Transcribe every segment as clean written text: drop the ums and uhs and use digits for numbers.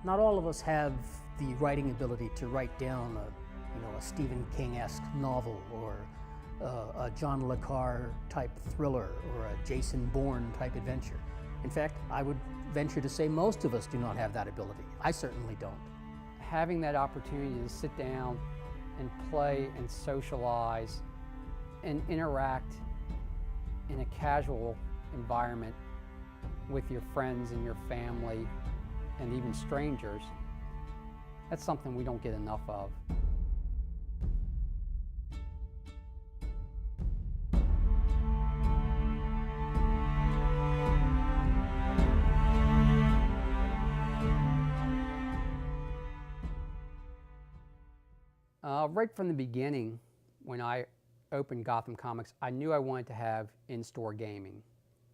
Not all of us have the writing ability to write down a Stephen King-esque novel or a John le Carre type thriller or a Jason Bourne type adventure. In fact, I would venture to say most of us do not have that ability. I certainly don't. Having that opportunity to sit down and play and socialize and interact in a casual environment with your friends and your family and even strangers, that's something we don't get enough of. Right from the beginning, when I opened Gotham Comics, I knew I wanted to have in-store gaming.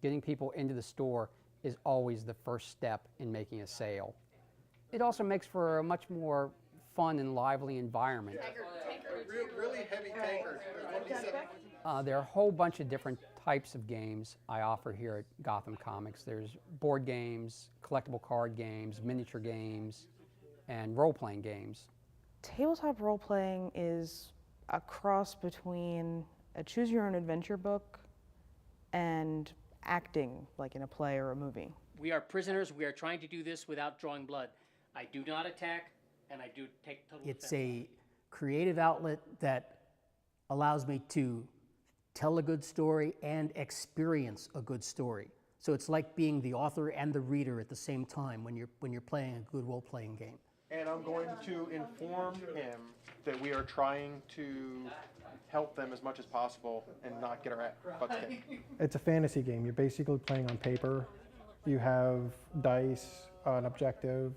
Getting people into the store is always the first step in making a sale. It also makes for a much more fun and lively environment. Really heavy tankers. There are a whole bunch of different types of games I offer here at Gotham Comics. There's board games, collectible card games, miniature games, and role-playing games. Tabletop role-playing is a cross between a choose-your-own-adventure book and acting, like in a play or a movie. We are prisoners. We are trying to do this without drawing blood. I do not attack, and I do take total It's offense. a creative outlet that allows me to tell a good story and experience a good story. So it's like being the author and the reader at the same time when you're playing a good role-playing game. And I'm going to inform him that we are trying to help them as much as possible and not get our butts kicked. It's a fantasy game. You're basically playing on paper. You have dice, an objective,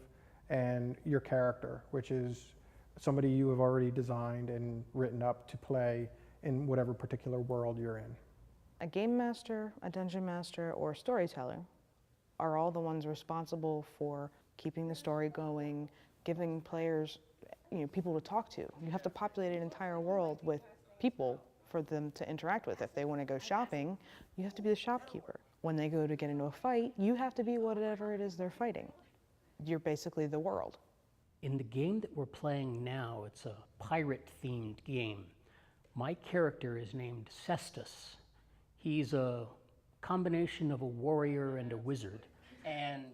and your character, which is somebody you have already designed and written up to play in whatever particular world you're in. A game master, a dungeon master, or a storyteller are all the ones responsible for keeping the story going, giving players, people to talk to. You have to populate an entire world with people for them to interact with. If they want to go shopping, you have to be the shopkeeper. When they go to get into a fight, you have to be whatever it is they're fighting. You're basically the world. In the game that we're playing now, it's a pirate-themed game. My character is named Cestus. He's a combination of a warrior and a wizard. And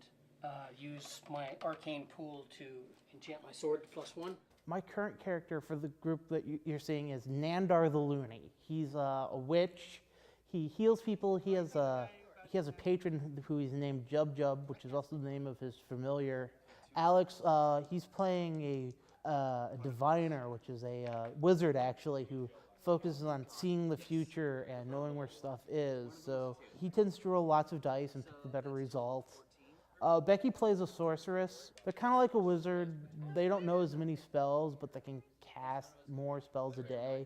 use my arcane pool to enchant my sword to +1. My current character for the group that you're seeing is Nandar the Loony. He's a witch. He heals people. He has a patron who he's named Jub Jub, which is also the name of his familiar. Alex, he's playing a diviner, which is a wizard actually, who focuses on seeing the future and knowing where stuff is. So he tends to roll lots of dice and pick the better results. Becky plays a sorceress. They're kind of like a wizard. They don't know as many spells, but they can cast more spells a day.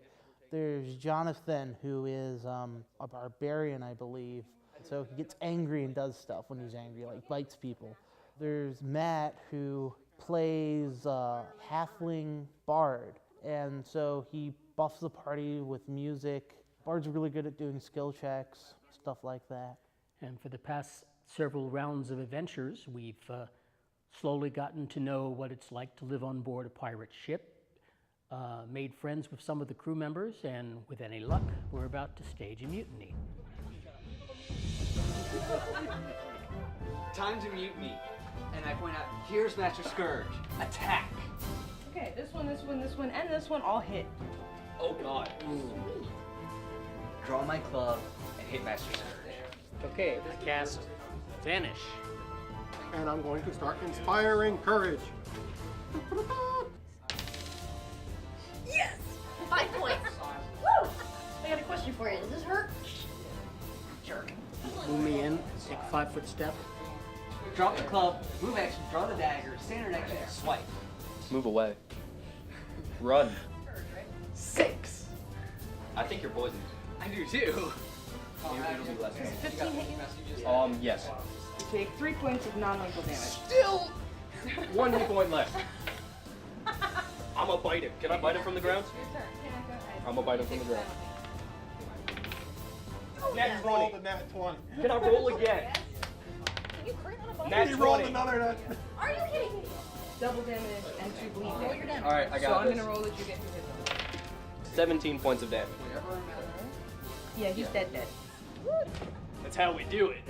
There's Jonathan, who is a barbarian, I believe. So he gets angry and does stuff when he's angry, like bites people. There's Matt, who plays halfling bard, and so he buffs the party with music. Bard's really good at doing skill checks, stuff like that. And for the past several rounds of adventures, we've slowly gotten to know what it's like to live on board a pirate ship, made friends with some of the crew members, and with any luck, we're about to stage a mutiny. Time to mutiny. And I point out, here's Master Scourge. Attack. Okay, this one, and this one all hit. Oh god. Ooh. Draw my club and hit Master Scourge. Okay, I cast Vanish. And I'm going to start inspiring courage. Yes! 5 points. Woo! I got a question for you. Does this hurt? Jerk. Move me in, take a 5-foot step. Drop the club, move action, draw the dagger, standard action, swipe. Move away. Run. 6. I think you're poisoned. I do too. It'll be less. 15 hit you? Yes. You take 3 points of non-lethal damage. Still 1 hit point left. I'm gonna bite him. Can I bite him from the ground? I'm gonna bite him from the ground. Nat 20. The nat 20. Can I roll again? Can you crit on a bonus? Nat He 20. rolled another nat. Are you kidding me? double damage and 2 bleed damage. All right, I So got I'm this. gonna roll that you get 2 hit points. 17 points of damage. Yeah, he's dead. That's how we do it.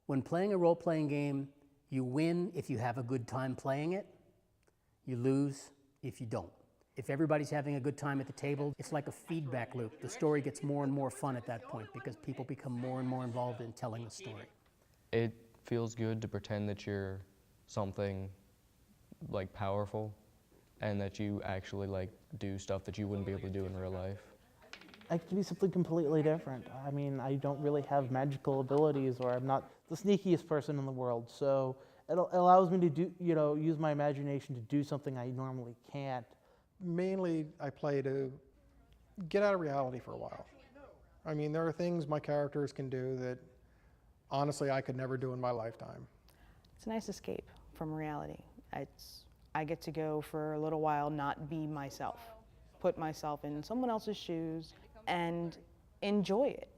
When playing a role-playing game, you win if you have a good time playing it. You lose if you don't. If everybody's having a good time at the table, it's like a feedback loop. The story gets more and more fun at that point because people become more and more involved in telling the story. It feels good to pretend that you're something like powerful and that you actually like do stuff that you wouldn't be able to do in real life. I could be something completely different. I mean, I don't really have magical abilities, or I'm not the sneakiest person in the world. So it allows me to do, use my imagination to do something I normally can't. Mainly, I play to get out of reality for a while. I mean, there are things my characters can do that, honestly, I could never do in my lifetime. It's a nice escape from reality. I get to go for a little while, not be myself, put myself in someone else's shoes and enjoy it.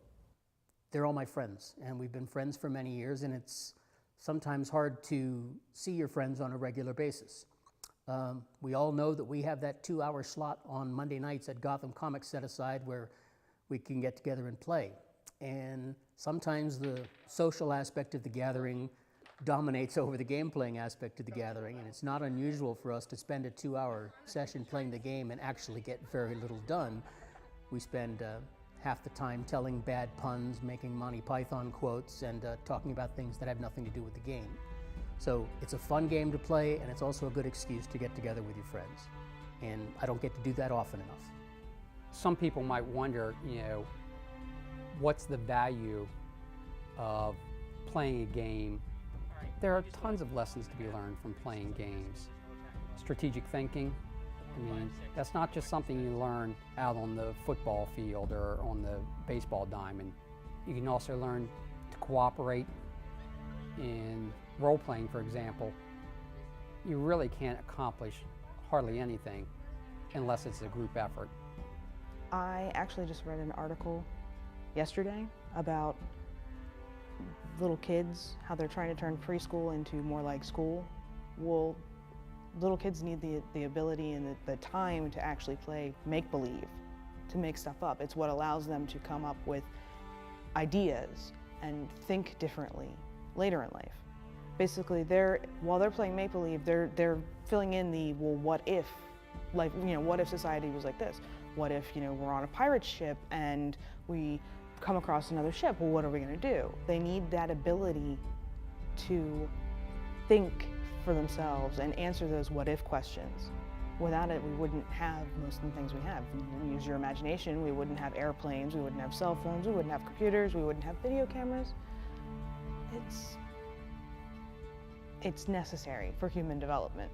They're all my friends, and we've been friends for many years, and it's sometimes hard to see your friends on a regular basis. We all know that we have that 2-hour slot on Monday nights at Gotham Comics set aside where we can get together and play. And sometimes the social aspect of the gathering dominates over the game-playing aspect of the gathering, and it's not unusual for us to spend a 2-hour session playing the game and actually get very little done. We spend half the time telling bad puns, making Monty Python quotes, and talking about things that have nothing to do with the game. So it's a fun game to play, and it's also a good excuse to get together with your friends. And I don't get to do that often enough. Some people might wonder, what's the value of playing a game? There are tons of lessons to be learned from playing games. Strategic thinking, that's not just something you learn out on the football field or on the baseball diamond. You can also learn to cooperate. In role-playing, for example, you really can't accomplish hardly anything unless it's a group effort. I actually just read an article yesterday about little kids, how they're trying to turn preschool into more like school. Well, little kids need the ability and the time to actually play make-believe, to make stuff up. It's what allows them to come up with ideas and think differently later in life. Basically, while they're playing make-believe, they're filling in the, well, what if? Like, what if society was like this? What if, we're on a pirate ship and we come across another ship? Well, what are we going to do? They need that ability to think for themselves and answer those what if questions. Without it, we wouldn't have most of the things we have. If you use your imagination, we wouldn't have airplanes, we wouldn't have cell phones, we wouldn't have computers, we wouldn't have video cameras. It's necessary for human development.